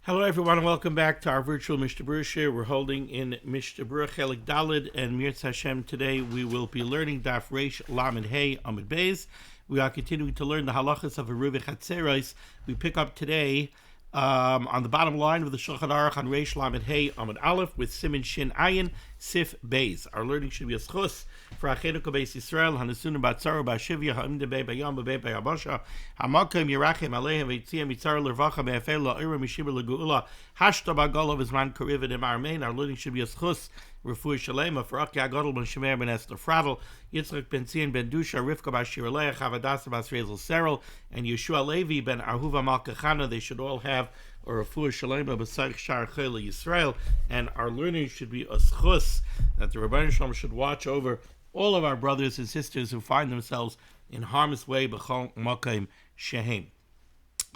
Hello, everyone, and welcome back to our virtual Mishnah Berurah. We're holding in Mishnah Berurah Chelik Dalid, and Mirz Hashem. Today we will be learning Daf Reish Lamed Hey Amud Beis. We are continuing to learn the halachas of Eruv Chatzeros. We pick up today on the bottom line of the Shulchan Aruch on Reish Lamed Hey Amud Aleph with Siman Shin Ayin Sif Beis. Our learning should be a schus for Achenu Beis Yisrael Hanasunim Batzaru Bashivya Ha'imde Bei Bayam Bei Bayabasha Hamakim Yerachem Alehem Veitzia Mitzar Lervacha Me'afel La'ira Mishiba Leguula Hashta Bagol of Zman Kariv and Armein. Our learning should be a schus Refuah Shalema for Aki Agadol Ben Shemer Ben Esther Fradel Yitzchak Ben Tzion Ben Dusha Rivka Bashir Aleach Havadasa Bas Rezel Serel and Yeshua Levi Ben Ahuva Malkachana. They should all have a Refuah Shalema B'Saich Shar Chayla Yisrael. And our learning should be a schus that the Rebbeinu Shalom should watch over all of our brothers and sisters who find themselves in harm's way b'chol makom shehem.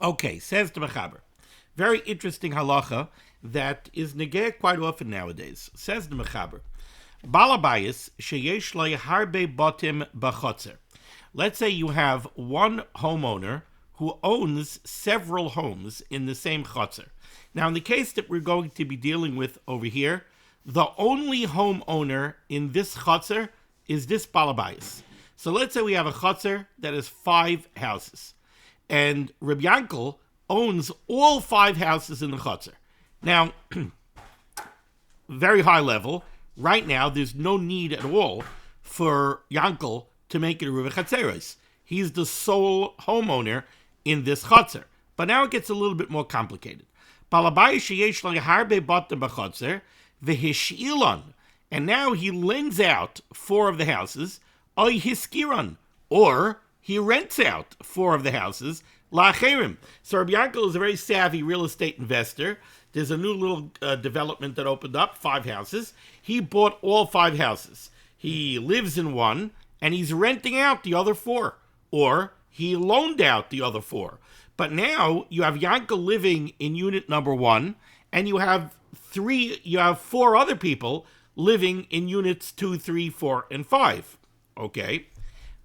Okay, says the Mechaber. Very interesting halacha that is negeh quite often nowadays. Says the Mechaber. Balabayis sheyesh lo harbe batim b'chotzer. Let's say you have one homeowner who owns several homes in the same chotzer. Now, in the case that we're going to be dealing with over here, the only homeowner in this chotzer is this balabayis. So let's say we have a chotzer that has 5 houses, and Reb Yankel owns all 5 houses in the chotzer. Now, very high level, right now there's no need at all for Yankel to make it a Eruv Chatzeros. He's the sole homeowner in this chotzer. But now it gets a little bit more complicated. Balabayis sheyesh lo harbe batim b'chotzer v'hishilon. And now he lends out 4 of the houses, oy hiskiron, or he rents out 4 of the houses, la'acherim. So Rabbi Yankel is a very savvy real estate investor. There's a new little development that opened up, 5 houses. He bought all 5 houses. He lives in one, and he's renting out the other 4, or he loaned out the other 4. But now you have Yankel living in unit number 1, and you have 4 other people living in units 2, 3, 4, and 5. Okay?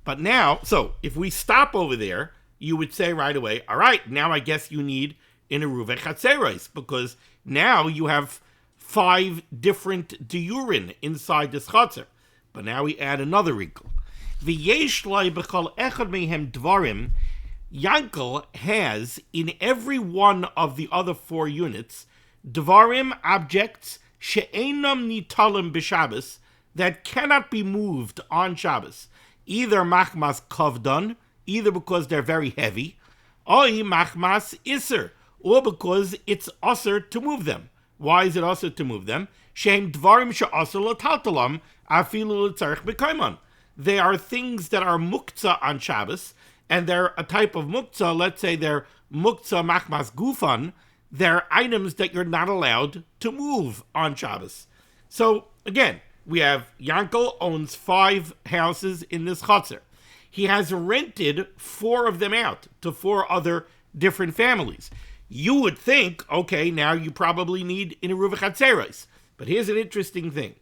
But now, so if we stop over there, you would say right away, all right, now I guess you need an Eruv Chatzeros, because now you have 5 different diurin inside this chotzer. But now we add another wrinkle. V'yesh lai b'chol echad mehem dvarim. Yankel has in every one of the other 4 units dvarim, objects, she'enam nitalim b'Shabbos, that cannot be moved on Shabbos, either machmas kavdan, either because they're very heavy, or machmas iser, or because it's usher to move them. Why is it usher to move them? She'em dvarim she'asher l'taltalam afilu l'tzarech b'kaimon. They are things that are muktzah on Shabbos, and they're a type of muktzah. Let's say they're muktzah machmas gufan. They're items that you're not allowed to move on Shabbos. So, again, we have Yankel owns 5 houses in this chotzer. He has rented 4 of them out to 4 other different families. You would think, okay, now you probably need an Eruv Chatzeros. But here's an interesting thing.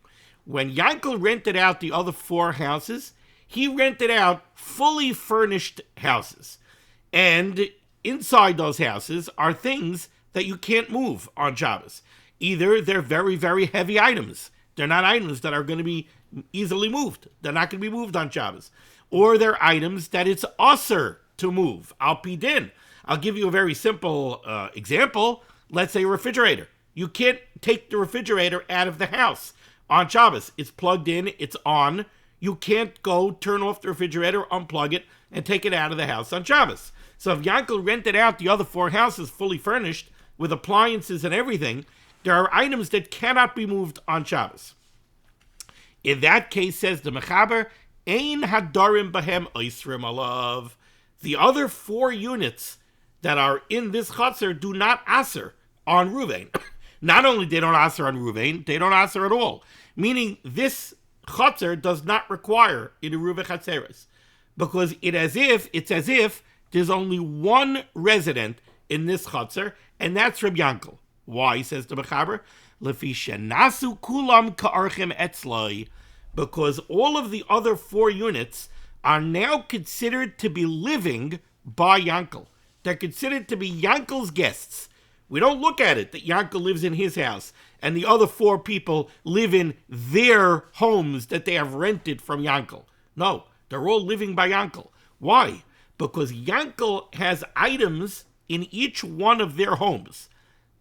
When Yankel rented out the other 4 houses, he rented out fully furnished houses. And inside those houses are things that you can't move on Shabbos. Either they're very, very heavy items. They're not items that are going to be easily moved. They're not going to be moved on Shabbos. Or they're items that it's usher to move. Al pi din. I'll give you a very simple example. Let's say a refrigerator. You can't take the refrigerator out of the house on Shabbos. It's plugged in. It's on. You can't go turn off the refrigerator, unplug it, and take it out of the house on Shabbos. So if Yankel rented out the other 4 houses fully furnished with appliances and everything, there are items that cannot be moved on Shabbos. In that case, says the Mechaber, Ein hadarim bahem oisrim alav. The other 4 units that are in this chotzer do not aser on Ruvain. Not only they don't aser on Ruvain, they don't aser at all. Meaning this chotzer does not require an Eruv Chatzeros, because it's as if there's only one resident in this chotzer, and that's Reb Yankel. Why, says the Mechaber? Lefi shenasu kulam ka'archim etzloi, because all of the other 4 units are now considered to be living by Yankel. They're considered to be Yankel's guests. We don't look at it that Yankel lives in his house and the other 4 people live in their homes that they have rented from Yankel. No, they're all living by Yankel. Why? Because Yankel has items in each one of their homes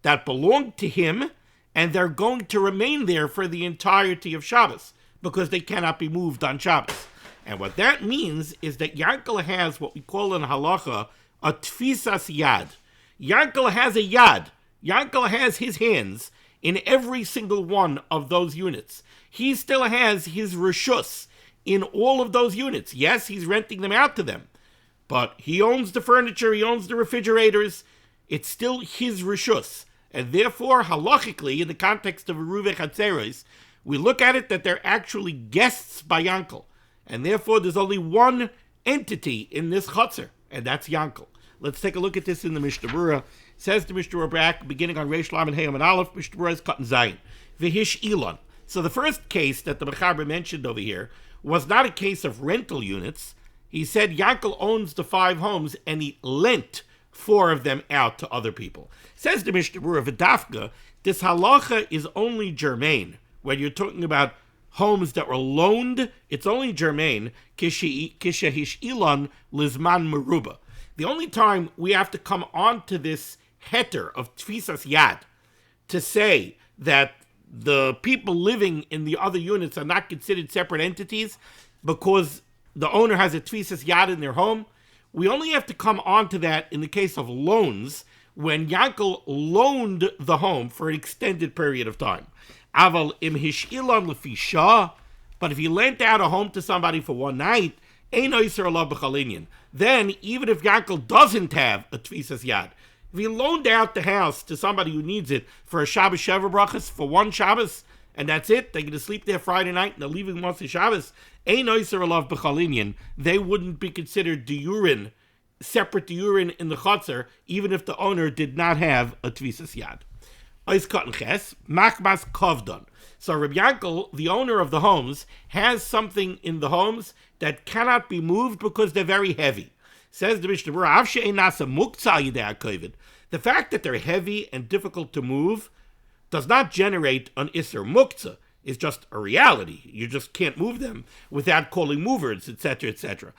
that belong to him, and they're going to remain there for the entirety of Shabbos because they cannot be moved on Shabbos. And what that means is that Yankel has what we call in halacha a tfisas yad. Yankel has a yad. Yankel has his hands in every single one of those units. He still has his reshus in all of those units. Yes, he's renting them out to them, but he owns the furniture, he owns the refrigerators. It's still his reshus. And therefore, halachically, in the context of Eruv Chatzeros, we look at it that they're actually guests by Yankel. And therefore, there's only one entity in this Chatzer, and that's Yankel. Let's take a look at this in the Mishnah Berurah. It says the Mishnah Berurah back, beginning on Reish Lamed Hey and Aleph, Mishnah Berurah is cut in Zayin. V'hish Elon. So the first case that the Mechaber mentioned over here was not a case of rental units. He said Yankel owns the 5 homes, and he lent 4 of them out to other people. Says the Mishnah Berurah, V'dafka, this halacha is only germane. When you're talking about homes that were loaned, it's only germane, kishehish ilan lizman meruba. The only time we have to come on to this heter of tfisas yad to say that the people living in the other units are not considered separate entities because the owner has a tfisas yad in their home, we only have to come on to that in the case of loans, when Yankel loaned the home for an extended period of time. Aval im hishilan lefi shah, but if he lent out a home to somebody for one night, ein oiser alav b'chalinyan. Then, even if Yankel doesn't have a tfisas yad, if he loaned out the house to somebody who needs it for a Shabbos Sheva Brachas for one Shabbos, and that's it, they're going to sleep there Friday night and they're leaving once a Shabbos, ein oiser alav b'chalinyan, they wouldn't be considered diurin, separate diurin in the Chatzer, even if the owner did not have a tfisas yad. Machmas kovdon. So Reb Yankel, the owner of the homes, has something in the homes that cannot be moved because they're very heavy. Says the Mishnah Berurah, the fact that they're heavy and difficult to move does not generate an Isser Muktzah. It's just a reality. You just can't move them without calling movers, etc., etc.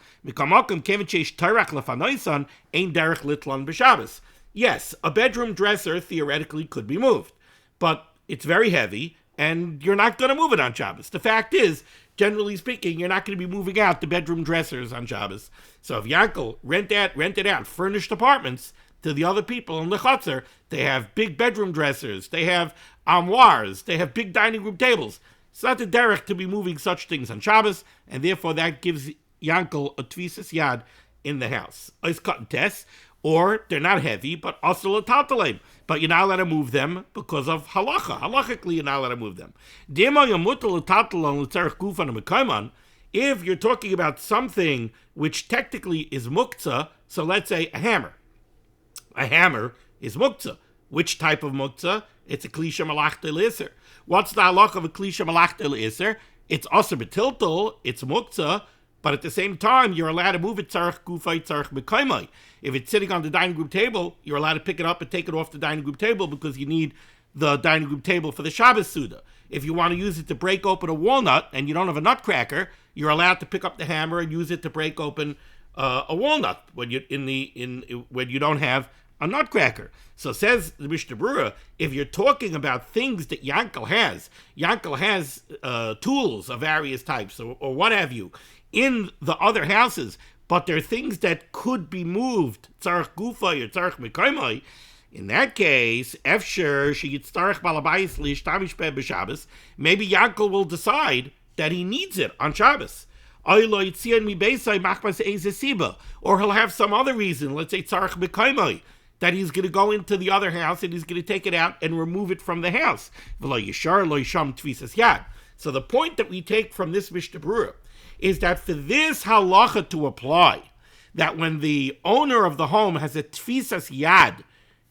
Yes, a bedroom dresser theoretically could be moved, but it's very heavy, and you're not going to move it on Shabbos. The fact is, generally speaking, you're not going to be moving out the bedroom dressers on Shabbos. So if Yankel rented out furnished apartments to the other people in the Chatzer, they have big bedroom dressers, they have armoires, they have big dining room tables. It's not the derech to be moving such things on Shabbos, and therefore that gives Yankel a tfisas yad in the house. Ois cut and test. Or they're not heavy, but also a taltalim. But you're not allowed to move them because of halacha. Halachically, you're not allowed to move them. If you're talking about something which technically is muktzah, so let's say a hammer. A hammer is muktzah. Which type of muktzah? It's a klisha malachta l'isser. What's the halacha of a klisha malachta l'isser? It's aser b'tiltel, it's muktzah, but at the same time, you're allowed to move it tzarech gufay, tzarech mekaymai. If it's sitting on the dining room table, you're allowed to pick it up and take it off the dining room table because you need the dining room table for the Shabbos Suda. If you want to use it to break open a walnut and you don't have a nutcracker, you're allowed to pick up the hammer and use it to break open a walnut when you don't have a nutcracker. So says the Mishnah Berurah, if you're talking about things that Yankel has tools of various types or what have you in the other houses, but they're things that could be moved, tzarech gufay or tzarech mekaymai. In that case, efsher sheyitzarech balabayis lishtamish be b'Shabbos, maybe Yankel will decide that he needs it on Shabbos. Or he'll have some other reason, let's say tzarech mekaymai, that he's going to go into the other house and he's going to take it out and remove it from the house. So the point that we take from this Mishnah Berurah is that for this halacha to apply, that when the owner of the home has a tfisas yad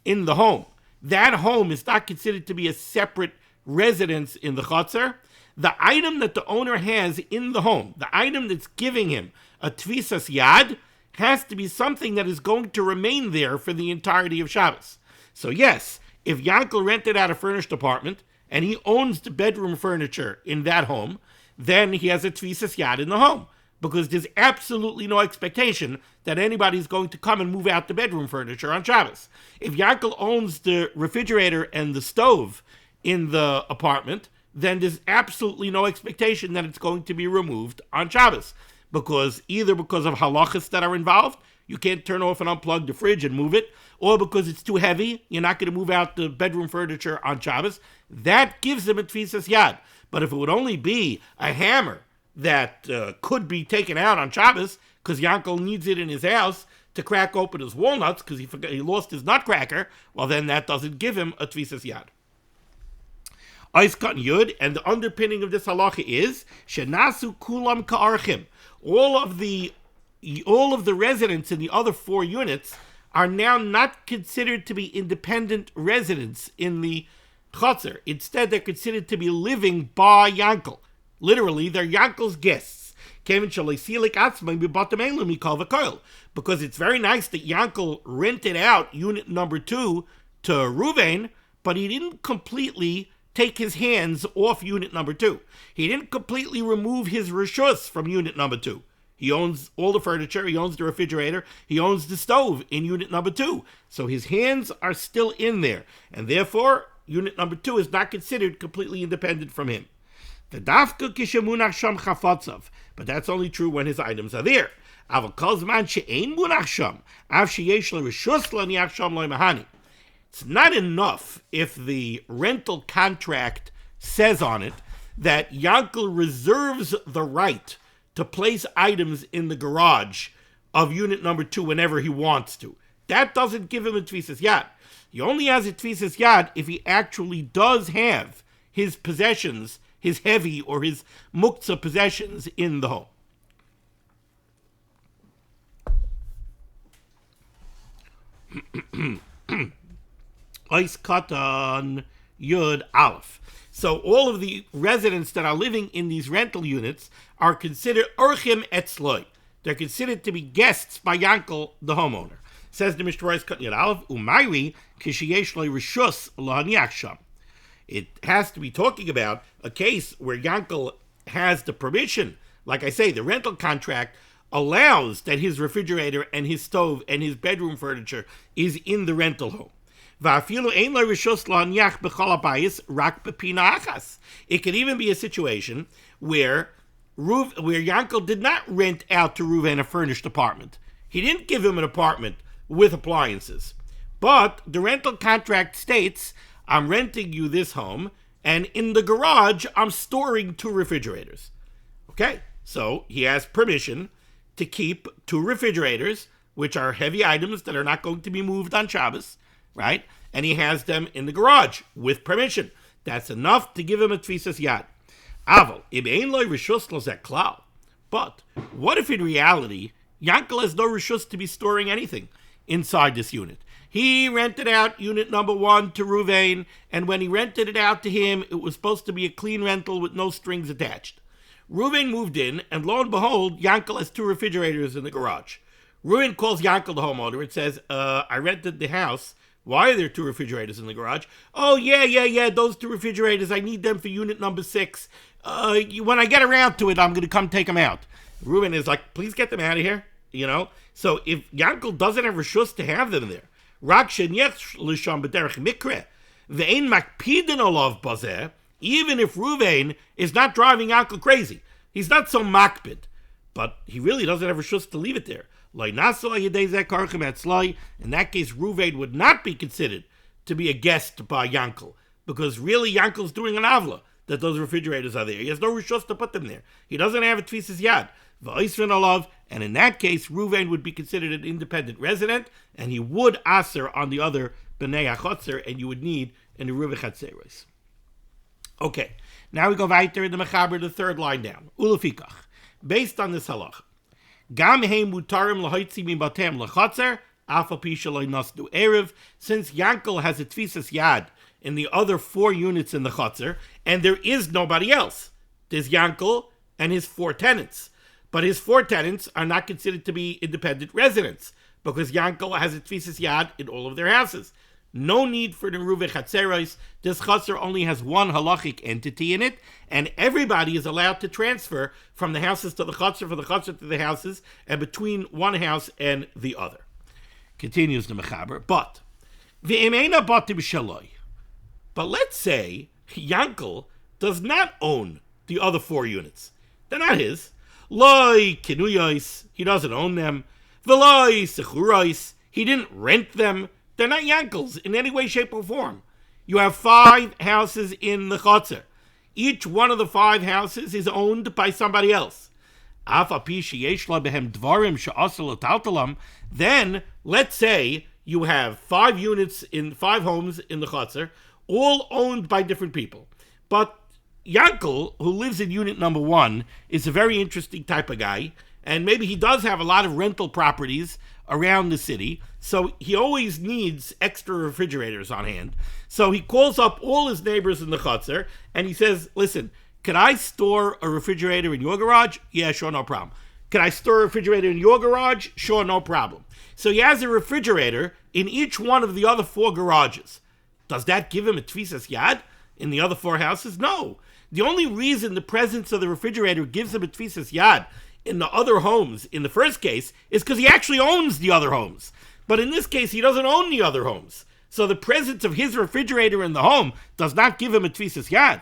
in the home, that home is not considered to be a separate residence in the Chatzer. The item that the owner has in the home, the item that's giving him a tfisas yad, has to be something that is going to remain there for the entirety of Shabbos. So yes, If Yankel rented out a furnished apartment and he owns the bedroom furniture in that home, then he has a tvisas yad in the home, because there's absolutely no expectation that anybody's going to come and move out the bedroom furniture on Shabbos. If Yankel owns the refrigerator and the stove in the apartment, then there's absolutely no expectation that it's going to be removed on Shabbos, because either because of halachas that are involved, you can't turn off and unplug the fridge and move it, or because it's too heavy, you're not going to move out the bedroom furniture on Shabbos. That gives him a tvisas yad. But if it would only be a hammer that could be taken out on Shabbos, because Yankel needs it in his house to crack open his walnuts because he lost his nutcracker, well, then that doesn't give him a tvisas yad. Oiskat Yud, and the underpinning of this halacha is shenasu kulam ka'archim. All of the residents in the other 4 units are now not considered to be independent residents in the Chotzer. Instead, they're considered to be living by Yankel. Literally, they're Yankel's guests. Because it's very nice that Yankel rented out unit number 2 to Ruvain, but he didn't completely take his hands off unit number 2. He didn't completely remove his rishus from unit number 2. He owns all the furniture, he owns the refrigerator, he owns the stove in unit number 2. So his hands are still in there, and therefore unit number 2 is not considered completely independent from him. But that's only true when his items are there. It's not enough if the rental contract says on it that Yankel reserves the right to place items in the garage of unit number 2 whenever he wants to. That doesn't give him a tvisas yad. He only has a tvisas yad if he actually does have his possessions, his heavy or his muktzah possessions in the home. Ois katan yud aleph. So all of the residents that are living in these rental units are considered orchim etzloi. They're considered to be guests by Yankel, the homeowner. Says the Mishnah Berurah katan yud aleph, umayri kishiyesh lo rishus lahaniach sham. It has to be talking about a case where Yankel has the permission. Like I say, the rental contract allows that his refrigerator and his stove and his bedroom furniture is in the rental home. It could even be a situation where Yankel did not rent out to Reuven a furnished apartment. He didn't give him an apartment with appliances. But the rental contract states, I'm renting you this home, and in the garage, I'm storing 2 refrigerators. Okay, so he has permission to keep 2 refrigerators, which are heavy items that are not going to be moved on Shabbos, right? And he has them in the garage with permission. That's enough to give him a tvisas yad. Aval, im lo rishus lo zeh klal. But what if in reality, Yankel has no rishus to be storing anything inside this unit? He rented out unit number 1 to Ruvain, and when he rented it out to him, it was supposed to be a clean rental with no strings attached. Ruvain moved in, and lo and behold, Yankel has 2 refrigerators in the garage. Ruvain calls Yankel the homeowner and says, I rented the house. Why are there 2 refrigerators in the garage? Oh, yeah, those 2 refrigerators, I need them for unit number 6. When I get around to it, I'm going to come take them out. Ruvain is like, please get them out of here, So if Yankel doesn't have rishus to have them there, even if Ruvain is not driving Yankel crazy, he's not so makbid, but he really doesn't have rishus to leave it there. In that case, Ruvain would not be considered to be a guest by Yankel, because really Yankel's doing an avla that those refrigerators are there. He has no rishus to put them there. He doesn't have a tvisas yad. And in that case, Ruvain would be considered an independent resident, and he would aser on the other b'nei achotzer, and you would need an eruv chatzeros. Okay, now we go weiter in the mechaber, the 3rd line down. Ulefikach, based on this halach, gam heim mutarim lahoitzi min batem lachatzer, afa pisha lo nasdu erev. Since Yankel has a tvisas yad in the other 4 units in the chotzer, and there is nobody else. There's Yankel and his 4 tenants. But his 4 tenants are not considered to be independent residents, because Yankel has a tvisas yad in all of their houses. no need for the Eruv Chatzeros. This Chaser only has one halachic entity in it, and everybody is allowed to transfer from the houses to the Chaser, from the Chaser to the houses, and between one house and the other. Continues the Mechaber, but V'emeina batim shaloi. But let's say Yankel does not own the other 4 units. They're not his. Loi kinuyos, he doesn't own them. V'loi sechuros, he didn't rent them. They're not Yankel's in any way, shape, or form. You have 5 houses in the Chotzer. Each one of the 5 houses is owned by somebody else. Then, let's say you have 5 units in 5 homes in the Chotzer, all owned by different people. But Yankel, who lives in unit number 1, is a very interesting type of guy, and maybe he does have a lot of rental properties around the city, so he always needs extra refrigerators on hand. So he calls up all his neighbors in the Chotzer, and he says, listen, can I store a refrigerator in your garage? Yeah, sure, no problem. Can I store a refrigerator in your garage? Sure, no problem. So he has a refrigerator in each one of the other 4 garages. Does that give him a tfisas yad in the other 4 houses? No. The only reason the presence of the refrigerator gives him a tfisas yad in the other homes, in the first case, is because he actually owns the other homes. But in this case, he doesn't own the other homes. So the presence of his refrigerator in the home does not give him a tfisas yad.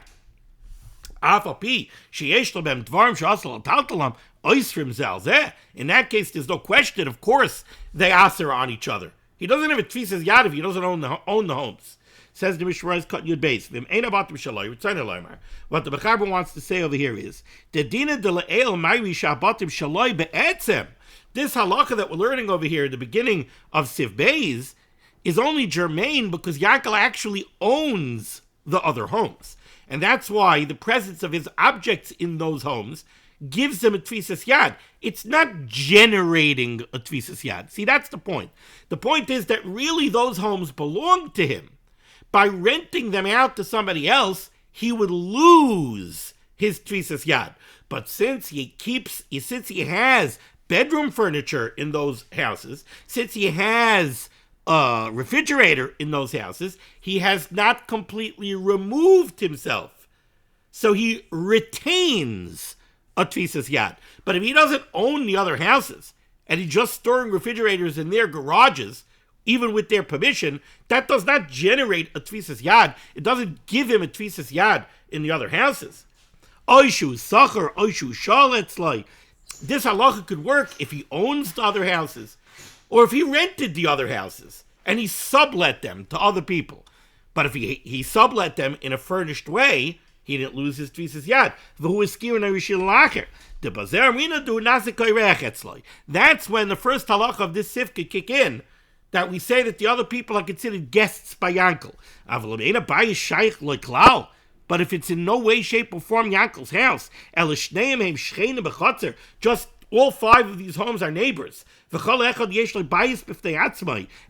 In that case, there's no question, of course, they aser on each other. He doesn't have a tfisas yad if he doesn't own the homes. Says the Mishnah Berurah, cut yud base. What the Mechaber wants to say over here is this halacha that we're learning over here at the beginning of Siv Beis is only germane because Yaakov actually owns the other homes. And that's why the presence of his objects in those homes gives him a tfisas yad. It's not generating a tfisas yad. See, that's the point. The point is that really those homes belong to him. By renting them out to somebody else, he would lose his tfisas yad. But since he has bedroom furniture in those houses, since he has a refrigerator in those houses, he has not completely removed himself. So he retains a tfisas yad. But if he doesn't own the other houses, and he's just storing refrigerators in their garages, even with their permission, that does not generate a tfisas yad. It doesn't give him a tfisas yad in the other houses. Oishu sacher, oishu shaletzlai. This halacha could work if he owns the other houses, or if he rented the other houses, and he sublet them to other people. But if he sublet them in a furnished way, he didn't lose his tfisas yad. That's when the first halacha of this sif could kick in, that we say that the other people are considered guests by Yankel. But if it's in no way, shape, or form Yankel's house, just all 5 of these homes are neighbors,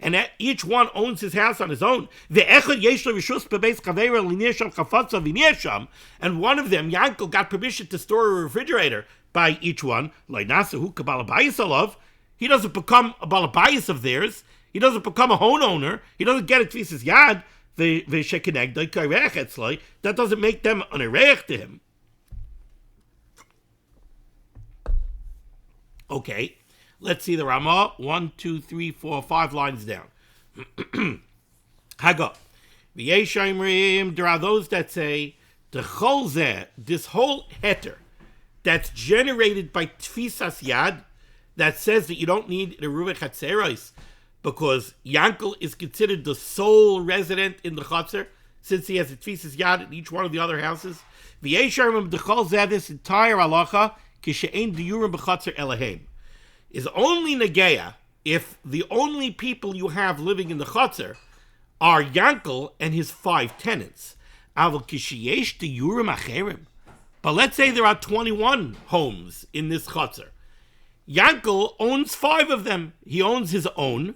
and each one owns his house on his own, and one of them, Yankel, got permission to store a refrigerator by each one, he doesn't become a balabayis of theirs. He doesn't become a homeowner. He doesn't get a tfisas yad. That doesn't make them an ereich to him. Okay, let's see the Ramah. 1, 2, 3, 4, 5 lines down. Hago. There are those that say the cholzeh, this whole heter that's generated by tfisas yad, that says that you don't need the Eruv Chatzeros, because Yankel is considered the sole resident in the Chotzer, since he has a tfisas yad in each one of the other houses. This entire halacha is only negeya if the only people you have living in the Chotzer are Yankel and his 5 tenants. But let's say there are 21 homes in this Chotzer. Yankel owns 5 of them. He owns his own,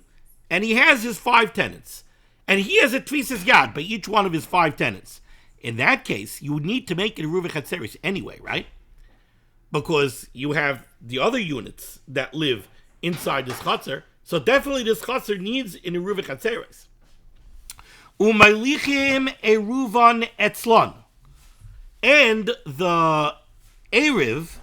and he has his 5 tenants. And he has a tfisas yad by each one of his 5 tenants. In that case, you would need to make it a Eruv Chatzeros anyway, right? Because you have the other units that live inside this Chotzer. So definitely this Chotzer needs an Eruv Chatzeros. Umaylichim eruvan etzlon. And the Erev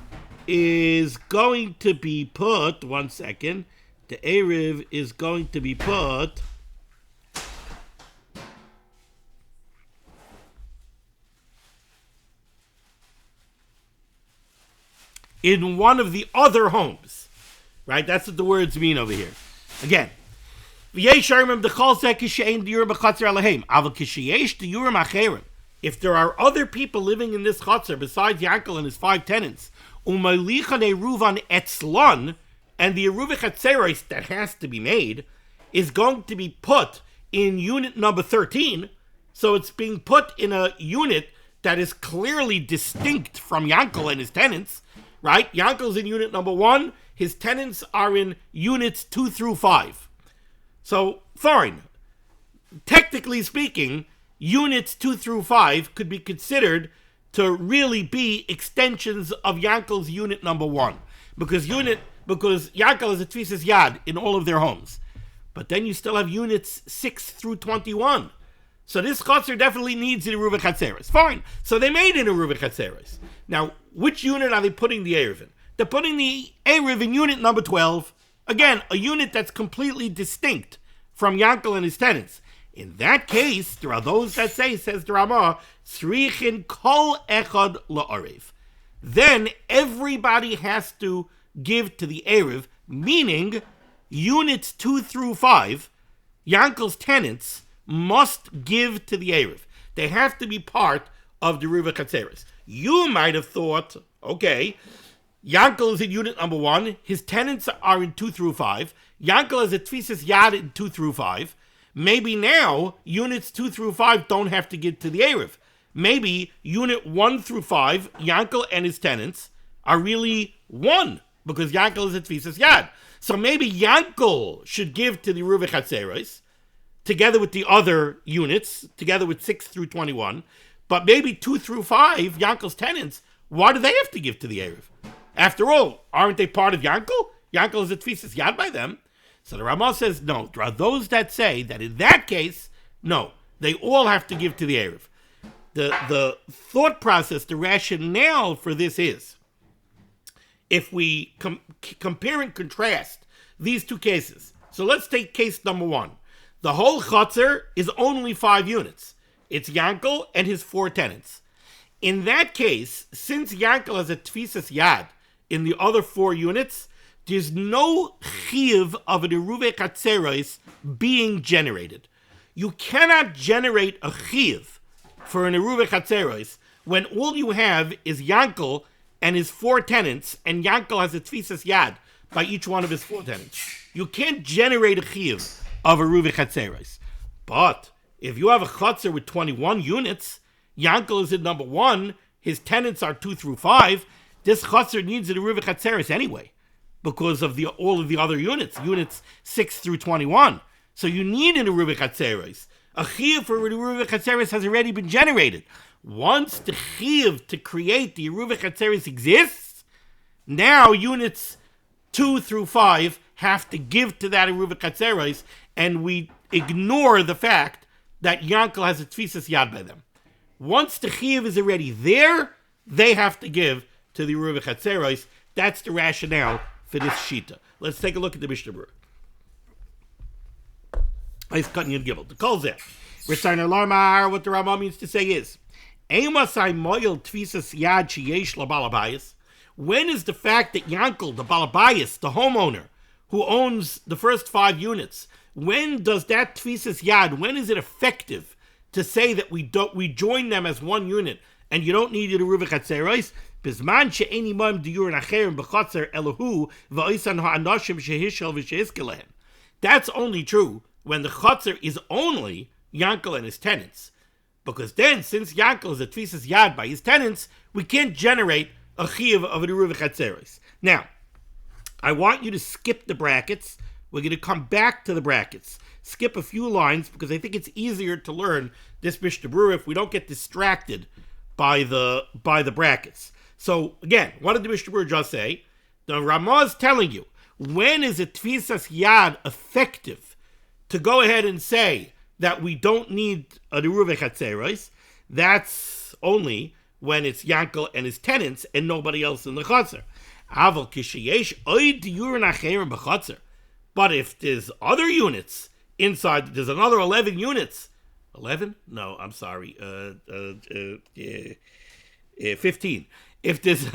is going to be put, one second, the Erev is going to be put in one of the other homes. Right? That's what the words mean over here. Again, if there are other people living in this chutzner besides Yankel and his 5 tenants, and the Eruv Chatzeros that has to be made is going to be put in unit number 13, so it's being put in a unit that is clearly distinct from Yankel and his tenants, right? Yankel's in unit number 1, his tenants are in units 2 through 5. So, fine. Technically speaking, units 2 through 5 could be considered to really be extensions of Yankel's unit number 1. Because Yankel is a Tvisas Yad in all of their homes. But then you still have units 6 through 21. So this chutzner definitely needs an Eruv Chatzeros. Fine. So they made an Eruv Chatzeros. Now, which unit are they putting the Erev in? They're putting the Erev in unit number 12. Again, a unit that's completely distinct from Yankel and his tenants. In that case, there are those that say, says the Ramah, Tzrichin kol echad la'arev. Then everybody has to give to the Erev, meaning units 2 through 5, Yankel's tenants, must give to the Erev. They have to be part of the Eruv Chatzeros. You might have thought, okay, Yankel is in unit number 1, his tenants are in 2 through 5, Yankel is a Tvisas Yad in 2 through 5, maybe now units 2 through 5 don't have to give to the Erev. Maybe unit 1 through 5, Yankel and his tenants are really 1, because Yankel is a Tvisas Yad. So maybe Yankel should give to the Eruv Chatzeros, together with the other units, together with 6 through 21, but maybe 2 through 5, Yankel's tenants, why do they have to give to the Erev? After all, aren't they part of Yankel? Yankel is a Tvisas Yad by them. So the Ramah says, no, there are those that say that in that case, no, they all have to give to the Erev. The thought process, the rationale for this is, if we compare and contrast these two cases, so let's take case number 1. The whole chutzner is only 5 units. It's Yankel and his 4 tenants. In that case, since Yankel has a Tvisas Yad in the other 4 units, there's no chiyuv of an Eruv Chatzeros being generated. You cannot generate a chiyuv for an Eruv Chatzeros when all you have is Yankel and his 4 tenants, and Yankel has a Tvisas Yad by each one of his 4 tenants. You can't generate a chiyuv of Eruv Chatzeros. But if you have a chutzner with 21 units, Yankel is in number 1, his tenants are 2 through 5, this chutzner needs an Eruv Chatzeros anyway, because of all of the other units 6 through 21. So you need an Eruv Chatzeros. A chiyuv for an Eruv Chatzeros has already been generated. Once the chiyuv to create the Eruv Chatzeros exists, now units 2 through 5 have to give to that Eruv Chatzeros, and we ignore the fact that Yankel has a Tvisas Yad by them. Once the chiyuv is already there, they have to give to the Eruv Chatzeros. That's the rationale for this shita. Let's take a look at the Mishnah Berurah. Ice cutting and gibble. The calls there. What the Rama means to say is, when is the fact that Yankel, the Balabayas, the homeowner, who owns the first 5 units, when does that Tvisas Yad, when is it effective to say that we join them as one unit and you don't need it to Eruv Chatzeros? That's only true when the chutzner is only Yankel and his tenants. Because then, since Yankel is a Tvisas Yad by his tenants, we can't generate a chiyuv of an Eruv Chatzeros. Now, I want you to skip the brackets. We're going to come back to the brackets. Skip a few lines because I think it's easier to learn this Mishnah Berurah if we don't get distracted by the brackets. So again, what did the Mishnah Berurah just say? The Ramah is telling you, when is a Tvisas Yad effective to go ahead and say that we don't need a Eruv Chatzeros, that's only when it's Yankel and his tenants and nobody else in the Chatzar. Aval kisheyesh oid diurin acherim b'Chatzar. But if there's other units inside, there's another 11 units. 11? No, I'm sorry. 15. If there's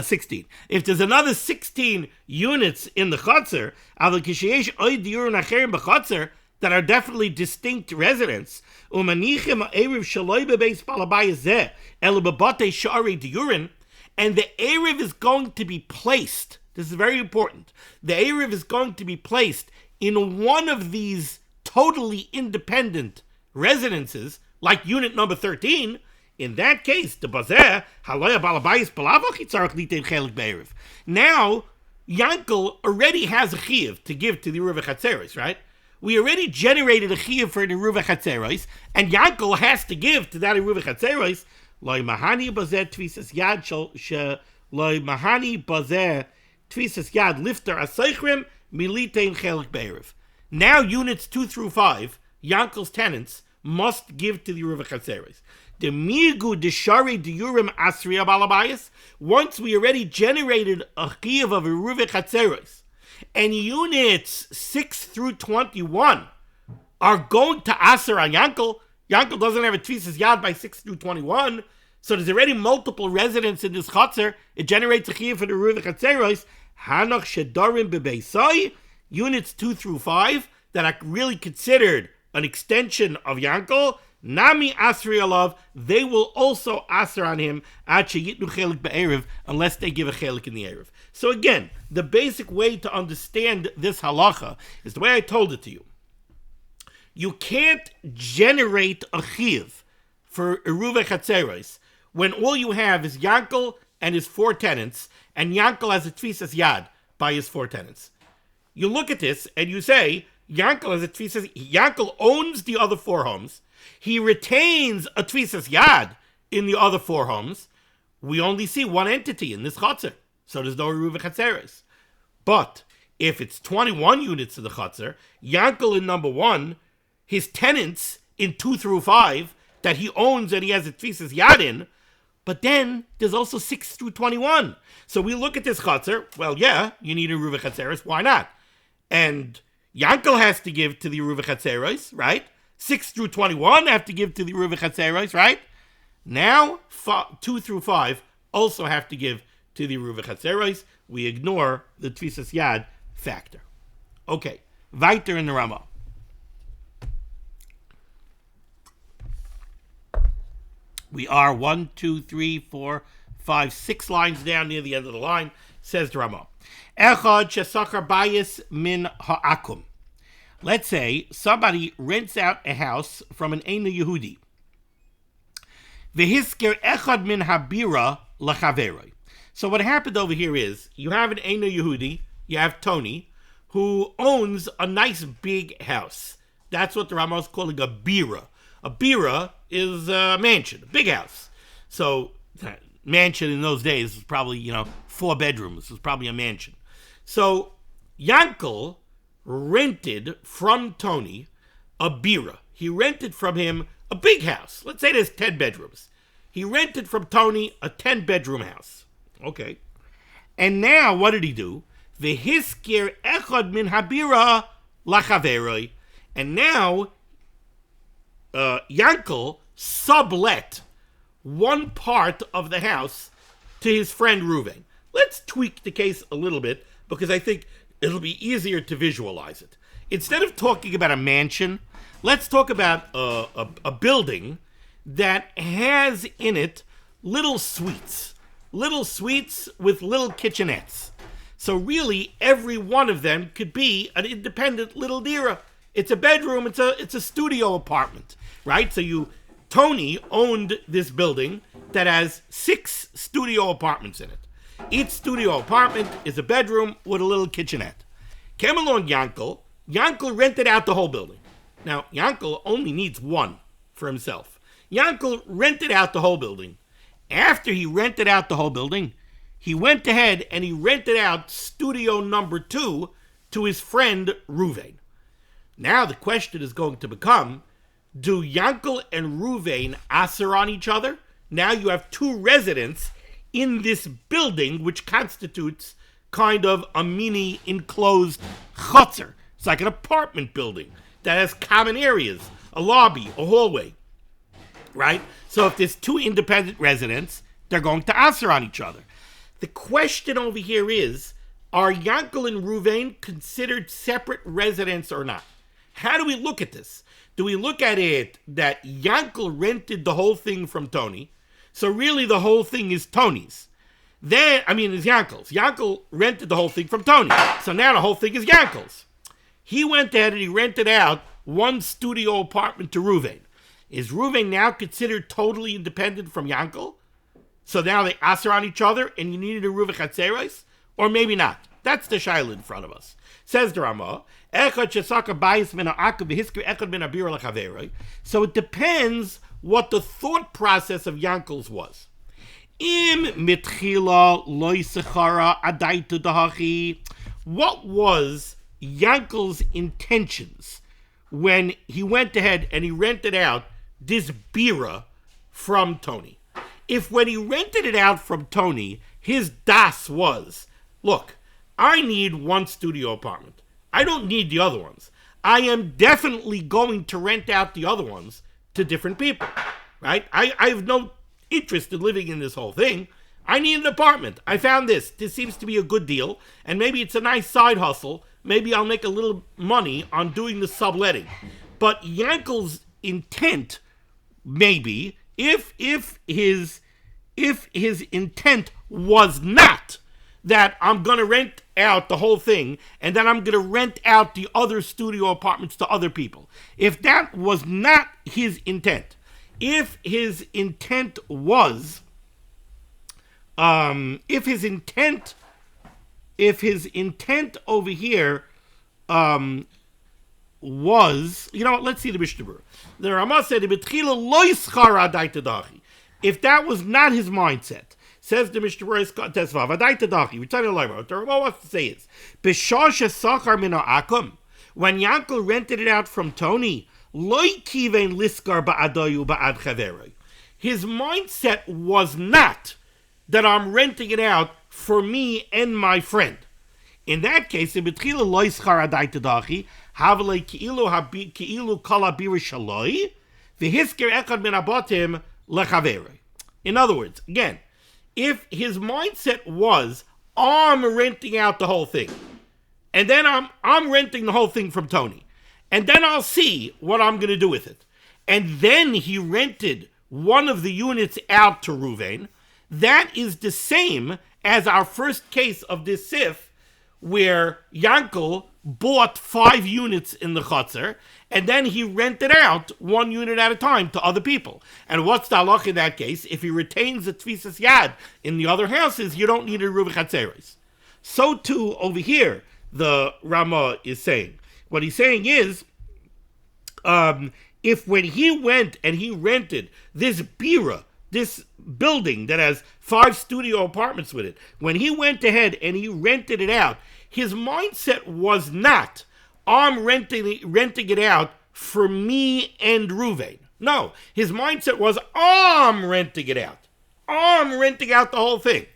16. If there's another 16 units in the Chatzar, aval kisheyesh oid diurin acherim b'Chatzar, that are definitely distinct residents, umanichem erev shaloi bebeis balabayis zeh elu bebate shari diurin, and the erev is going to be placed. This is very important. The erev is going to be placed in one of these totally independent residences, like unit number 13. In that case, the bazeh haloya balabayis balavoch yitzarach litein chelik be'erev. Now, Yankel already has a chiyuv to give to the Eruv Chatzeros, right? We already generated a chiyuv for the Eruv Chatzeros, and Yankel has to give to that Eruv Chatzeros loy mahani bazeh tvisas yad loy mahani bazeh tvisas yad lifter asaychrim militein chelik be'erev. Now units 2 through 5, Yankel's tenants must give to the Eruv Chatzeros. The migu deshari diurim asriya balabayis. Once we already generated a chiyuv of Eruv Chatzeros, and units 6 through 21 are going to Aser on Yankel. Yankel doesn't have a Tvisas Yad by 6 through 21, so there's already multiple residents in this Chatzar. It generates a chiyuv for the Eruv Chatzeros. Hanach shedarim bebeisai, units 2 through 5 that are really considered an extension of Yankel. Nami Asri Alav, they will also Aser on him ad sheyitnu chelik be'erev, unless they give a chelik in the erev. So again, the basic way to understand this halacha is the way I told it to you. You can't generate a chiyuv for Eruv Chatzeros when all you have is Yankel and his 4 tenants, and Yankel has a tvisas yad by his 4 tenants. You look at this and you say, Yankel has a tvisas, Yankel owns the other 4 homes. He retains a tvisas yad in the other 4 homes. We only see one entity in this Chatzar, so there's no Eruv Chatzeros. But if it's 21 units in the Chatzar, Yankel in number 1, his tenants in 2 through 5 that he owns and he has a tvisas yad in, but then there's also 6 through 21. So we look at this Chatzar, well, yeah, you need a Eruv Chatzeros, why not? And Yankel has to give to the Eruv Chatzeros, right? 6 through 21 have to give to the Eruv Chatzeros, right? Now, 2 through 5 also have to give to the Eruv Chatzeros. We ignore the Tvisas Yad factor. Okay, weiter in the Ramah. We are 1, 2, 3, 4, 5, 6 lines down near the end of the line, says the Ramah. Echad shesachar bayis min ha'akum. Let's say somebody rents out a house from an Eina Yehudi. V'hisker echad min habira lachaveroi. So what happened over here is, you have an Eina Yehudi, you have Tony, who owns a nice big house. That's what the Rama is calling a bira. A bira is a mansion, a big house. So mansion in those days was probably, 4 bedrooms. It was probably a mansion. So Yankel rented from Tony a bira. He rented from him a big house. Let's say there's 10 bedrooms. He rented from Tony a 10-bedroom house. Okay. And now, what did he do? V'hiskir echad min habira lachaveroi. And now, Yankel sublet one part of the house to his friend Reuven. Let's tweak the case a little bit, because I think it'll be easier to visualize it. Instead of talking about a mansion, let's talk about a building that has in it little suites with little kitchenettes. So really, every one of them could be an independent little dira. It's a bedroom, it's a studio apartment, right? So Tony owned this building that has 6 studio apartments in it. Each studio apartment is a bedroom with a little kitchenette. Came along Yankel. Yankel rented out the whole building. Now, Yankel only needs one for himself. Yankel rented out the whole building. After he rented out the whole building, he went ahead and he rented out studio number 2 to his friend Reuven. Now the question is going to become, do Yankel and Ruvain aser on each other? Now you have two residents in this building, which constitutes kind of a mini enclosed chutzner. It's like an apartment building that has common areas, a lobby, a hallway, right? So if there's two independent residents, they're going to aser on each other. The question over here is, are Yankel and Ruvain considered separate residents or not? How do we look at this? Do we look at it that Yankel rented the whole thing from Tony? So really the whole thing is Tony's. It's Yankel's. Yankel rented the whole thing from Tony. So now the whole thing is Yankel's. He went ahead and he rented out one studio apartment to Ruvain. Is Ruvain now considered totally independent from Yankel? So now they aser on each other and you needed a Ruva Chatzeros? Or maybe not. That's the shaila in front of us. Says the Ramah, so it depends what the thought process of Yankel's was. What was Yankel's intentions when he went ahead and he rented out this bira from Tony? If when he rented it out from Tony, his das was, look, I need one studio apartment. I don't need the other ones. I am definitely going to rent out the other ones to different people, right? I have no interest in living in this whole thing. I need an apartment. I found this. This seems to be a good deal, and maybe it's a nice side hustle. Maybe I'll make a little money on doing the subletting. But Yankel's intent, maybe, if his intent was not that I'm going to rent out the whole thing and then I'm going to rent out the other studio apartments to other people. If that was not his intent, if his intent was, if his intent over here was, let's see the Mishnah Berurah. The Ramah said, if that was not his mindset, says the Mishnah Berurah, what the Ramah wants to say is, when Yankel rented it out from Tony, his mindset was not that I'm renting it out for me and my friend. In that case, in other words, again, if his mindset was, I'm renting out the whole thing, and then I'm renting the whole thing from Tony, and then I'll see what I'm going to do with it, and then he rented one of the units out to Ruvain, that is the same as our first case of this sif, where Yankel bought 5 units in the chutzner, and then he rented out 1 unit at a time to other people. And what's the halach in that case? If he retains the tfisas yad in the other houses, you don't need a ruva chatzeros. So too over here, the Ramah is saying. What he's saying is, if when he went and he rented this bira, this building that has 5 studio apartments with it, when he went ahead and he rented it out, his mindset was not, I'm renting it out for me and Ruvain. No, his mindset was, I'm renting it out. I'm renting out the whole thing.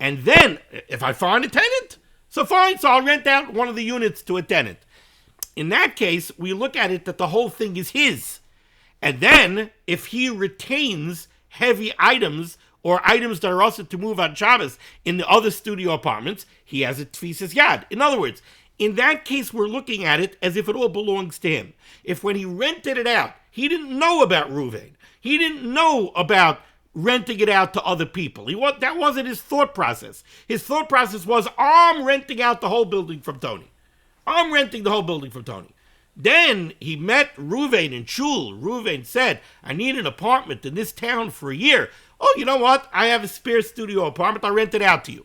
And then, if I find a tenant, so fine, so I'll rent out one of the units to a tenant. In that case, we look at it that the whole thing is his. And then, if he retains heavy items or items that are also to move on Shabbos in the other studio apartments, he has a tfisas yad. In other words, in that case, we're looking at it as if it all belongs to him. If when he rented it out, he didn't know about Ruvain, he didn't know about renting it out to other people. That wasn't his thought process. His thought process was, I'm renting out the whole building from Tony. I'm renting the whole building from Tony. Then he met Ruvain in Shul. Ruvain said, I need an apartment in this town for a year. Oh, you know what? I have a spare studio apartment. I'll rent it out to you.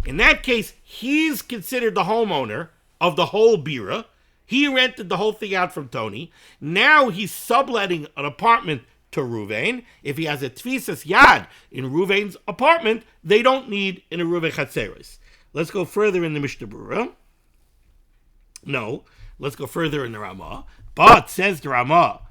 In that case, he's considered the homeowner of the whole bira. He rented the whole thing out from Tony. Now he's subletting an apartment to Ruvain. If he has a tfisas yad in Ruvain's apartment, they don't need an Ruvain chatzeros. Let's go further in the Mishnah Berurah. No, let's go further in the Ramah. But, says the Ramah,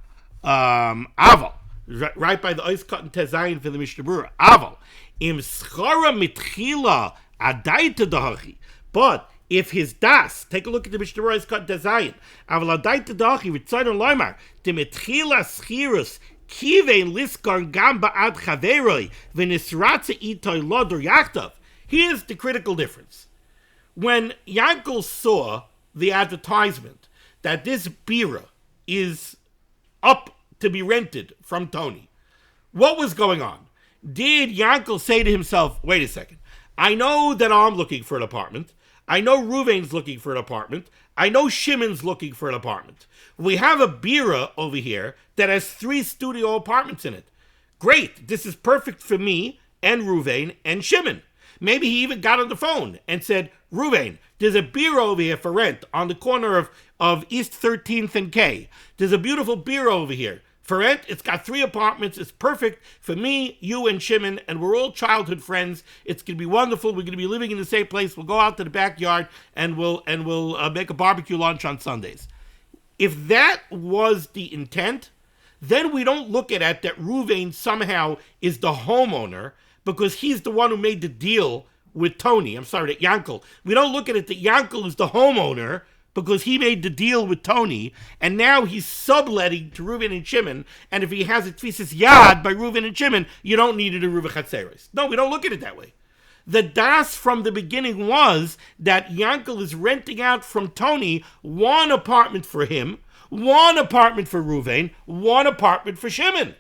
Aval, right by the Ois Cut and Tezayin for the Mishnah Berurah. Aval, im schara mitchila adaita dahachi. But if his das, take a look at the Mishnah Berurah Ois Cut and Tezayin. Aval adaita dahachi v'tzayin loymar de mitchila schirus kivein liskar gam ba'ad chaveroi v'nisratze itoy lodor yachtav. Here's the critical difference. When Yankel saw the advertisement that this bira is up to be rented from Tony, what was going on? Did Yankel say to himself, wait a second, I know that I'm looking for an apartment. I know Ruvain's looking for an apartment. I know Shimon's looking for an apartment. We have a bira over here that has 3 studio apartments in it. Great, this is perfect for me and Ruvain and Shimon. Maybe he even got on the phone and said, Ruvain, there's a bira over here for rent on the corner of East 13th and K. There's a beautiful bira over here for rent. It's got 3 apartments. It's perfect for me, you, and Shimon, and we're all childhood friends. It's going to be wonderful. We're going to be living in the same place. We'll go out to the backyard and we'll make a barbecue lunch on Sundays. If that was the intent, then we don't look at it that Ruvain somehow is the homeowner because he's the one who made the deal with Tony. I'm sorry, that Yankel. We don't look at it that Yankel is the homeowner because he made the deal with Tony, and now he's subletting to Reuven and Shimon, and if he has a tfisis yad by Reuven and Shimon, you don't need it in Reuven Chatzeres. No, we don't look at it that way. The das from the beginning was that Yankel is renting out from Tony 1 apartment for him, 1 apartment for Reuven, 1 apartment for Shimon.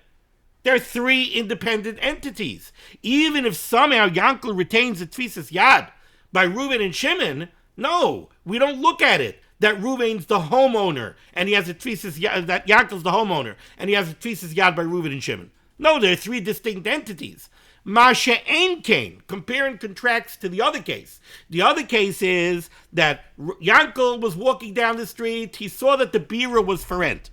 They're 3 independent entities. Even if somehow Yankel retains the tfisis yad by Reuven and Shimon, no, we don't look at it that Reuven's the homeowner and he has a tfisis yad, that Yankel's the homeowner and he has a tfisis yad by Reuven and Shimon. No, they're 3 distinct entities. Masha ein kain, compare and contrast to the other case. The other case is that Yankel was walking down the street. He saw that the bira was for rent.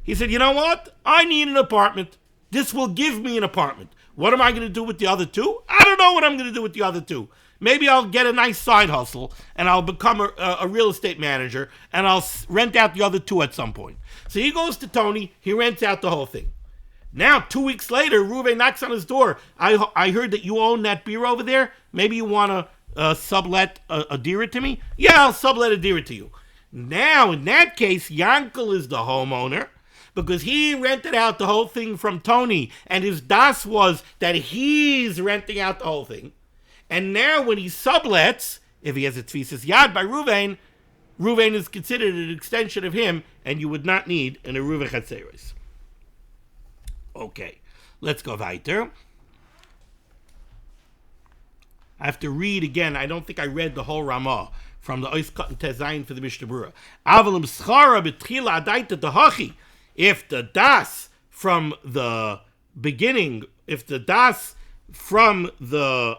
He said, you know what? I need an apartment. This will give me an apartment. What am I going to do with the other 2? I don't know what I'm going to do with the other 2. Maybe I'll get a nice side hustle and I'll become a real estate manager and I'll rent out the other 2 at some point. So he goes to Tony. He rents out the whole thing. Now, 2 weeks later, Reuven knocks on his door. I heard that you own that beer over there. Maybe you want to sublet a dira to me? Yeah, I'll sublet a dira to you. Now, in that case, Yankel is the homeowner, because he rented out the whole thing from Tony, and his das was that he's renting out the whole thing. And now when he sublets, if he has a tfisis yad by Reuven, Reuven is considered an extension of him, and you would not need an Eruva Chatzeres. Okay, let's go weiter. I have to read again. I don't think I read the whole Ramah from the Ois Cut and Tezayin for the Mishnah Berurah. Avalim schara betchila adaita dahachi. If the das from the beginning, if the das from the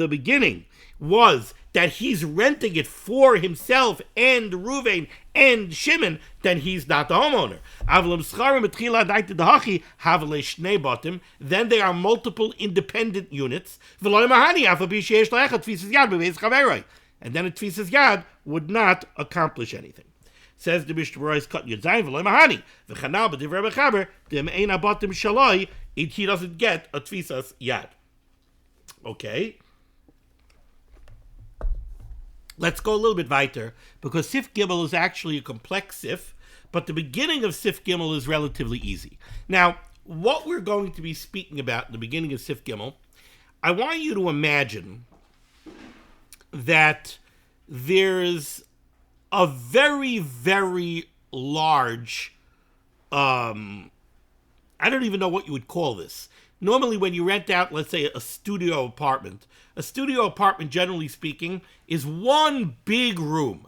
beginning was that he's renting it for himself and Reuven and Shimon, then he's not the homeowner. Then there are multiple independent units. And then a tfisis yad would not accomplish anything. Says the Mishnah Berurah cut Yudzayin v'loy mahani v'chanal b'divrei mechaber dem ein abatim shaloi. He doesn't get a tfisas yad. Okay. Let's go a little bit weiter, because Sif Gimel is actually a complex Sif, but the beginning of Sif Gimel is relatively easy. Now, what we're going to be speaking about in the beginning of Sif Gimel, I want you to imagine that there's a very, very large, I don't even know what you would call this. Normally when you rent out, let's say, a studio apartment, generally speaking, is one big room.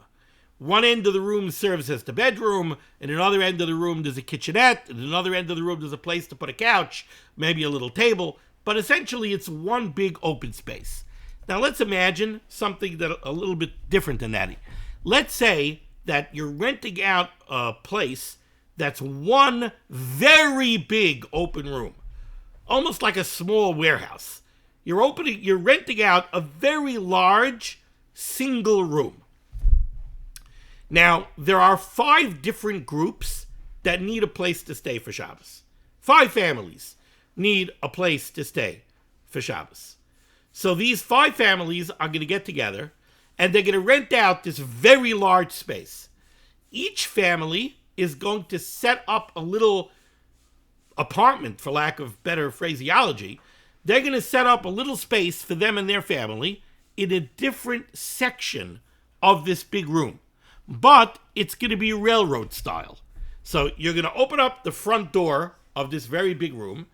One end of the room serves as the bedroom, and another end of the room there's a kitchenette, and another end of the room there's a place to put a couch, maybe a little table, but essentially it's one big open space. Now let's imagine something that a little bit different than that. Let's say that you're renting out a place that's one very big open room, almost like a small warehouse. You're renting out a very large single room. Now, there are 5 different groups that need a place to stay for Shabbos. 5 families need a place to stay for Shabbos. So these 5 families are going to get together and they're going to rent out this very large space. Each family is going to set up a little apartment, for lack of better phraseology. They're going to set up a little space for them and their family in a different section of this big room. But it's going to be railroad style. So you're going to open up the front door of this very big room,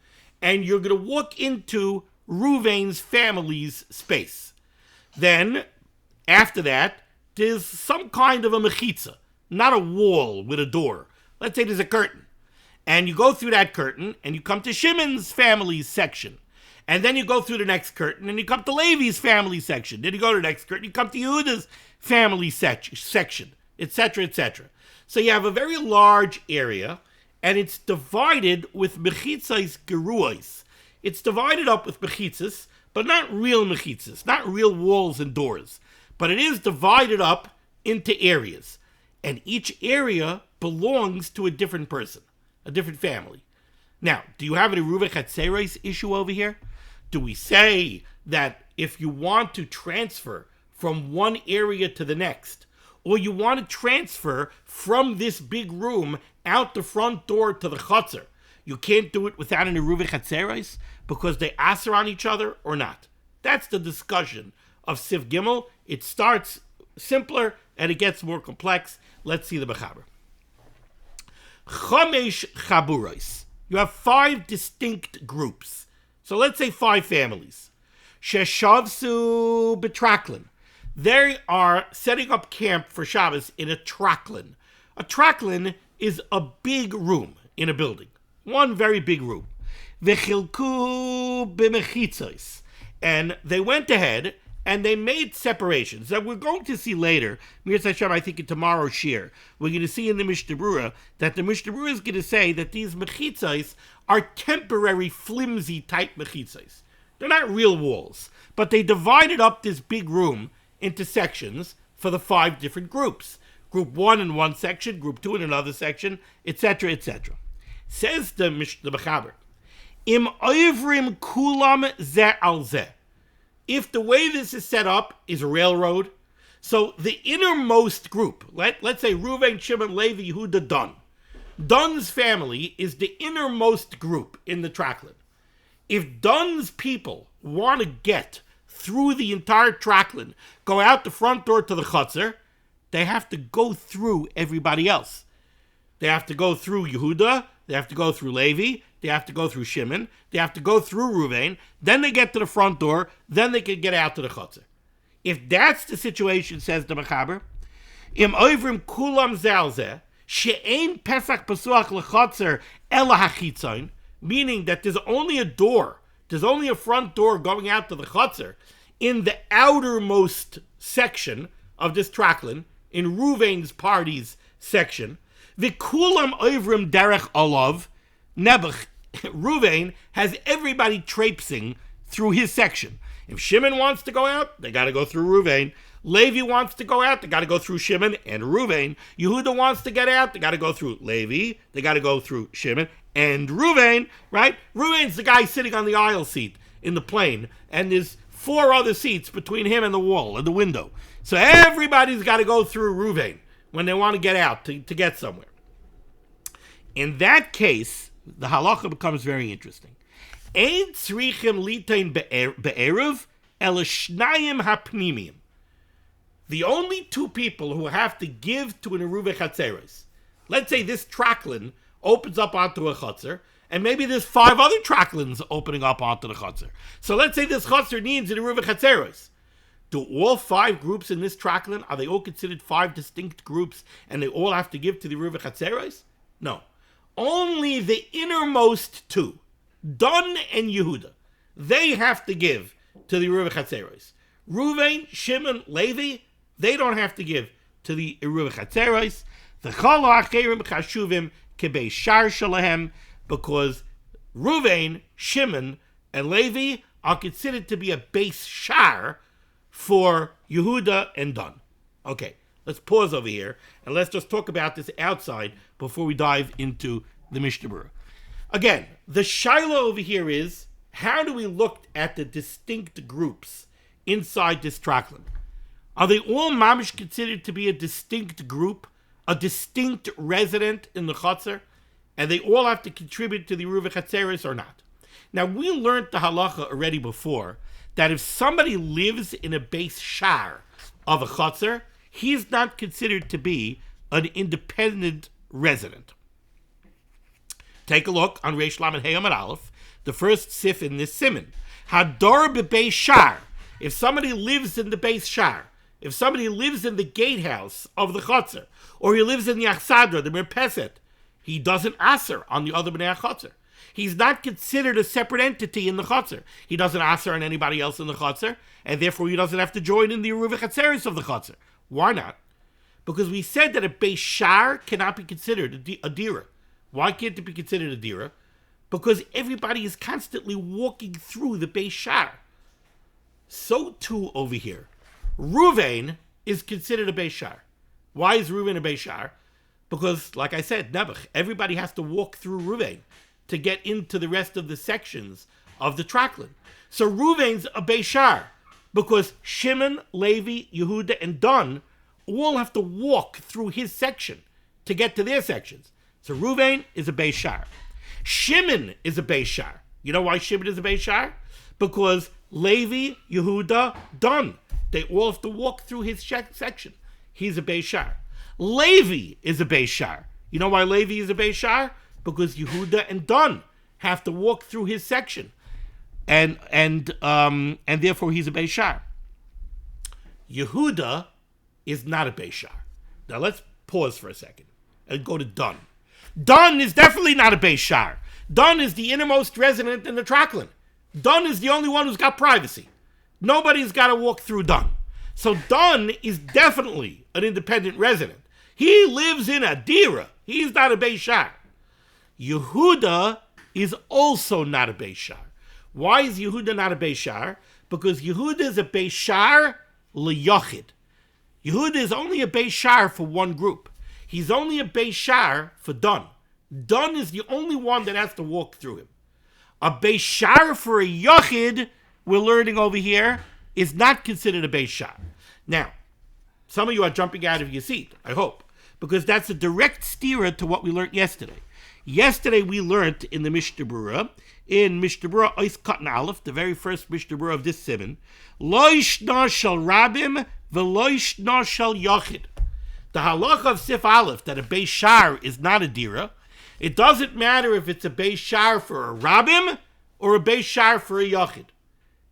and you're going to walk into Reuven's family's space. Then, after that, there's some kind of a mechitza, not a wall with a door. Let's say there's a curtain. And you go through that curtain, and you come to Shimon's family's section. And then you go through the next curtain, and you come to Levi's family section. Then you go to the next curtain, you come to Yehuda's family section, etc., etc. So you have a very large area, and it's divided with mechitzas geruos. It's divided up with mechitzas, but not real mechitzas, not real walls and doors. But it is divided up into areas. And each area belongs to a different person, a different family. Now, do you have an Eruv Chatzeros issue over here? Do we say that if you want to transfer from one area to the next, or you want to transfer from this big room out the front door to the chutzner, you can't do it without an Eruv Chatzeros because they aser on each other or not? That's the discussion of Siv Gimel. It starts simpler and it gets more complex. Let's see the Mechaber. Chamesh chaburos. You have 5 distinct groups. So let's say 5 families. Sheshavsu betraklin. They are setting up camp for Shabbos in a traklin. A traklin is a big room in a building. One very big room. Vechilku b'mechitzos. And they went ahead and they made separations that we're going to see later. Mir Hashem, I think in tomorrow's shir, we're going to see in the Mishnah Berurah that the Mishnah Berurah is going to say that these mechitzos are temporary, flimsy type mechitzos. They're not real walls, but they divided up this big room into sections for the 5 different groups. Group 1 in one section, group 2 in another section, etc., etc. Says the Mechaber, Im oivrim kulam ze al ze. If the way this is set up is a railroad, so the innermost group, let's say Reuven, Shimon, Levi, Yehuda, Dan. Dan's family is the innermost group in the traklin. If Dan's people want to get through the entire traklin, go out the front door to the chutzner, they have to go through everybody else. They have to go through Yehuda, they have to go through Levi, they have to go through Shimon, they have to go through Reuven, then they get to the front door, then they can get out to the chutzner. If that's the situation, says the Mechaber, Im oivrim kulam zalzeh, she'ein pesach pasuach lechutzner ela hachitzon, meaning that there's only a door, there's only a front door going out to the chutzner in the outermost section of this traklin, in Reuven's party's section. V'kulam oivrim derech olav, Nebuch, Reuven has everybody traipsing through his section. If Shimon wants to go out, they got to go through Reuven. Levi wants to go out, they got to go through Shimon and Reuven. Yehuda wants to get out, they got to go through Levi, they got to go through Shimon and Reuven, right? Reuven's the guy sitting on the aisle seat in the plane, and there's 4 other seats between him and the wall and the window. So everybody's got to go through Reuven when they want to get out to get somewhere. In that case, the halacha becomes very interesting. Ein tzrichim litain be'erev el shnayim hapnimim. The only 2 people who have to give to an Eruv Chatzeros. Let's say this traklin opens up onto a chutzner, and maybe there's 5 other traklins opening up onto the chutzner. So let's say this chutzner needs an Eruv Chatzeros. Do all 5 groups in this traklin, are they all considered 5 distinct groups, and they all have to give to the Eruv Chatzeros? No. Only the innermost 2, Dan and Yehuda, they have to give to the Eruv Chatzeros. Reuven, Shimon, Levi, they don't have to give to the Eruv Chatzeros. The Chol ha'acherim chashuvim kebei shar shalahem, because Reuven, Shimon, and Levi are considered to be a base shar for Yehuda and Dan. Okay, let's pause over here and let's just talk about this outside before we dive into the Mishnah Berurah. Again, the shaila over here is, how do we look at the distinct groups inside this trachlin? Are they all mamish considered to be a distinct group, a distinct resident in the chotzer, and they all have to contribute to the Yeruva Chatzeres or not? Now, we learned the halacha already before, that if somebody lives in a base shar of a chotzer, he's not considered to be an independent resident. Take a look on Reish Lamed Hey Amud Aleph, the first sif in this Siman. Hador bebeis shar. If somebody lives in the base shar, if somebody lives in the gatehouse of the chotzer, or he lives in the achsadra, the merpeset, he doesn't aser on the other bnei chotzer. He's not considered a separate entity in the chotzer. He doesn't aser on anybody else in the chotzer, and therefore he doesn't have to join in the Yeruva Chatzeres of the chotzer. Why not? Because we said that a beis shar cannot be considered a dira. Why can't it be considered a dira? Because everybody is constantly walking through the beis shar. So too over here. Ruvain is considered a beis shar. Why is Ruvain a beis shar? Because, like I said, Nebuch, everybody has to walk through Ruvain to get into the rest of the sections of the trachlin. So Ruvain's a beis shar because Shimon, Levi, Yehuda, and Dan all have to walk through his section to get to their sections. So Ruvain is a beis shar. Shimon is a beis shar. You know why Shimon is a beis shar? Because Levi, Yehuda, Dan, they all have to walk through his section. He's a beis shar. Levi is a beis shar. You know why Levi is a beis shar? Because Yehuda and Dan have to walk through his section, and therefore he's a beis shar. Yehuda is not a beis shar. Now let's pause for a second and go to Dan. Dan is definitely not a beis shar. Dan is the innermost resident in the trachlin. Dan is the only one who's got privacy. Nobody's got to walk through Dan. So Dan is definitely an independent resident. He lives in a dira. He's not a beis shar. Yehuda is also not a beis shar. Why is Yehuda not a beis shar? Because Yehuda is a beis shar liyochid. Yehuda is only a beis shar for one group. He's only a beis shar for Dan. Dan is the only one that has to walk through him. A beis shar for a yochid, we're learning over here, is not considered a beis shar. Now, some of you are jumping out of your seat, I hope, because that's a direct stira to what we learned yesterday. Yesterday we learned in the Mishnah Berurah, in Mishnah Berurah Ois Katan Aleph, the very first Mishnah Berurah of this Siman, Lo yishna shel rabim v'lo yishna shel yochid. The halacha of Sif Aleph, that a beis shar is not a dira, it doesn't matter if it's a beis shar for a rabim or a beis shar for a yochid.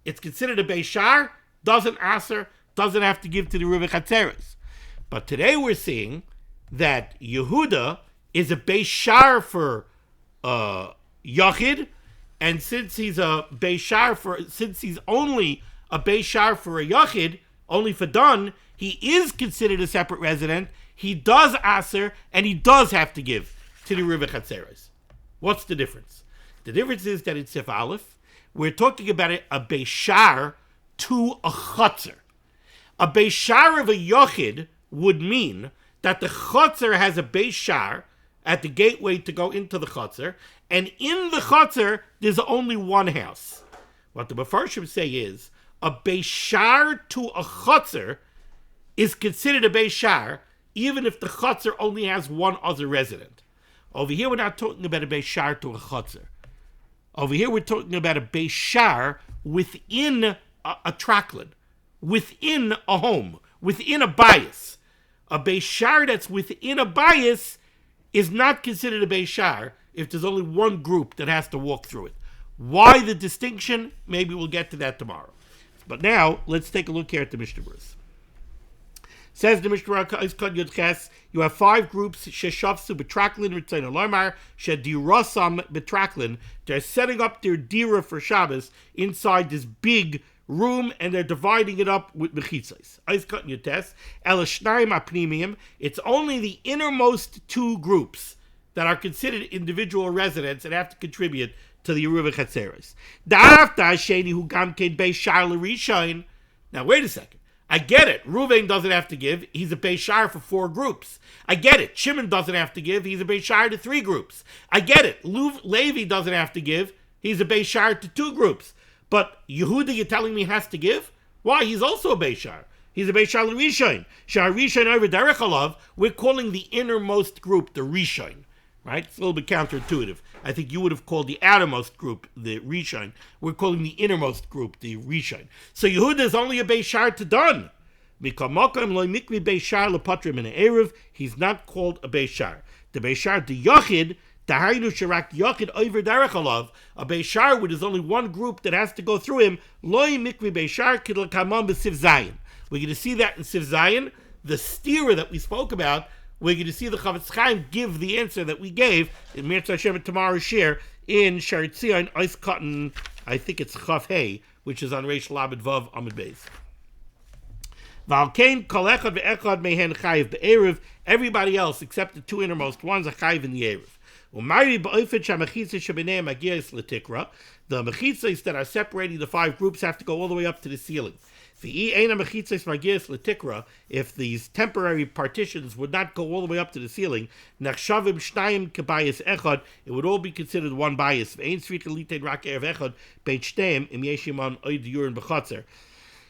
It's considered a beis shar, doesn't aser, doesn't have to give to the Yeruva Chatzeres. But today we're seeing that Yehuda is a beis shar for yochid, and since he's only a beis shar for a yochid, only for Dan, he is considered a separate resident. He does aser, and he does have to give to the Yeruva Chatzeres. What's the difference? The difference is that in Sif Aleph, we're talking about a beis shar to a chotzer. A beis shar of a yochid would mean that the chotzer has a beis shar at the gateway to go into the chotzer, and in the chotzer there's only one house. What the Mefarshim say is, a beis shar to a chotzer is considered a beis shar, even if the chotzer only has one other resident. Over here we're not talking about a beis shar to a chotzer. Over here we're talking about a beis shar within a trachlin, within a home, within a bias. A beis shar that's within a bias is not considered a beis shar if there's only one group that has to walk through it. Why the distinction? Maybe we'll get to that tomorrow. But now, let's take a look here at the Mishnah Berurah. Says the Mishnah Berurah, you have 5 groups, Sheshavsu betraklin Ritzayin Lomar, Shedirasam betraklin. They're setting up their dira for Shabbos inside this big room, and they're dividing it up with mechitzos. It's only the innermost 2 groups that are considered individual residents and have to contribute to the Yeruva Chatzeres. Now wait a second. I get it. Reuven doesn't have to give. He's a Beishar for 4 groups. I get it. Shimon doesn't have to give. He's a Beishar to 3 groups. I get it. Levi doesn't have to give. He's a Beishar to 2 groups. But Yehuda, you're telling me, has to give? Why? He's also a Beishar. He's a Beishar l'Rishon. Shar Rishon over Derech Alav, we're calling the innermost group the Rishon. Right? It's a little bit counterintuitive. I think you would have called the outermost group the Rishon. We're calling the innermost group the Rishon. So Yehuda is only a Beishar to done. He's not called a Beishar. The Beishar, the Yochid, Tahainu Sharak Yochid over Derech Alav, a Beishar with is only one group that has to go through him. Loi Mikri Beishar Kidl Kamon B'Siv Zayin. We're going to see that in Siv Zayin, the steerer that we spoke about. We're going to see the Chavetz Chaim give the answer that we gave in Mirza Hashem tomorrow's share in Sharet Zion, Ice Cotton, I think it's Chav Hey, which is on Reish Lamed Vav Amud Beis. Valkein Kol Echad Ve'echad Mehen Chayiv Be'erev. Everybody else except the 2 innermost ones are Chayiv in the Erev. Umari Ba'ofet Shamachitzah Shebenei Magiyas L'Tikra. The mechitzas that are separating the 5 groups have to go all the way up to the ceiling. If these temporary partitions would not go all the way up to the ceiling, it would all be considered one bias.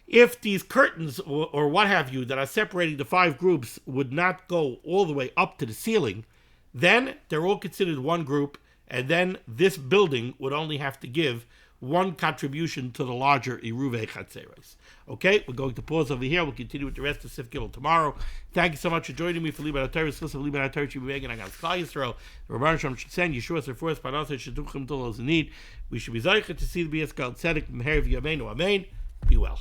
If these curtains or what have you that are separating the 5 groups would not go all the way up to the ceiling, then they're all considered one group, and then this building would only have to give one contribution to the larger Iruvei Chatzeros. Okay, we're going to pause over here. We'll continue with the rest of Sif Gimel tomorrow. Thank you so much for joining me for Limud HaTorah. Listen, Limud HaTorah should be making Agas Klal Yisrael. Rabban Shem should send Yeshua Sefores Parnasei Sheduchim to those in need. We should be Zaycha to see the BS God Tzedek Meher V'Yameinu. Amen. Be well.